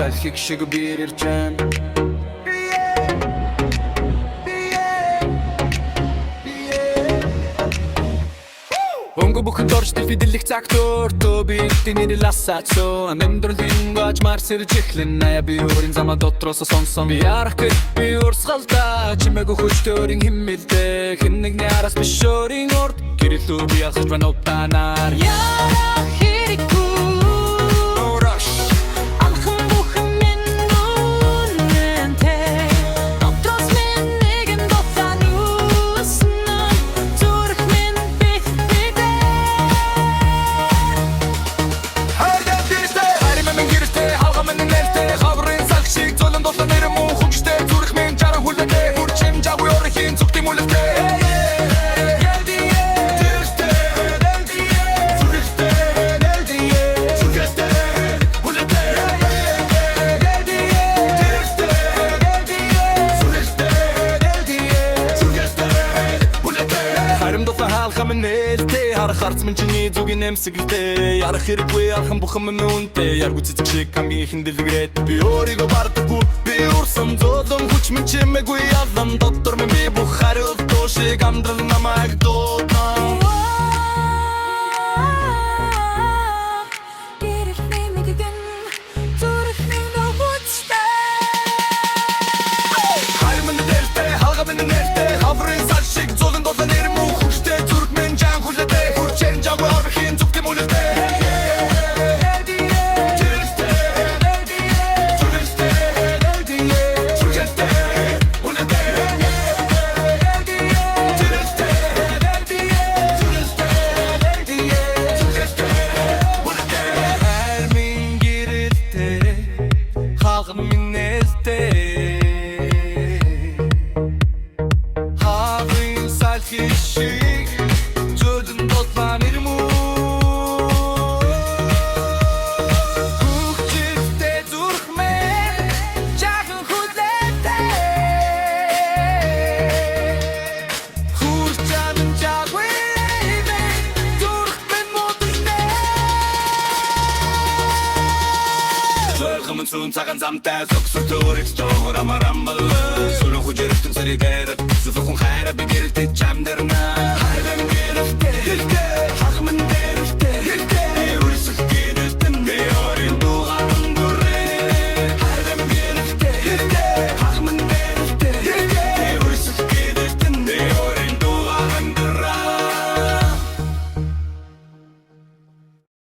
залхиг шиг бирэрчэн Өнгө бүхэн доржтой фиделих цагтөр төө биэлтийн нэр ласацо Амьдралын гаж марсэрж эхлэн ая би өөрийн замаа дотроос сонсон Би ярах гэж би урсгалдаа чимээгүй хүчтөрийн химмэлдэ Хэн нэгний араас биш өөрийн урд Гэрэлүү би ялхаж байна утанаар Ярах хэрэггүй Харц минь чиний зүгийн эмсэгэлтэй Ярах хэрэггүй алхан бухан мэн үнтэй Яргүй цэцэг шиг хамгийн ихэн дэлгэрээд Би өөрийгөө бардаггүй би урсан золон хүч минь чимээгүй ялан Доктор минь би бүх хариулт шиг амьдрал намайг дуудна Sun цагаан замтай зөвсөж төрөж жоор амарамбал Сүрэн хүчээртэн сэргээд Зүфхэн хайра би гэрэлтэй чамдэрнэ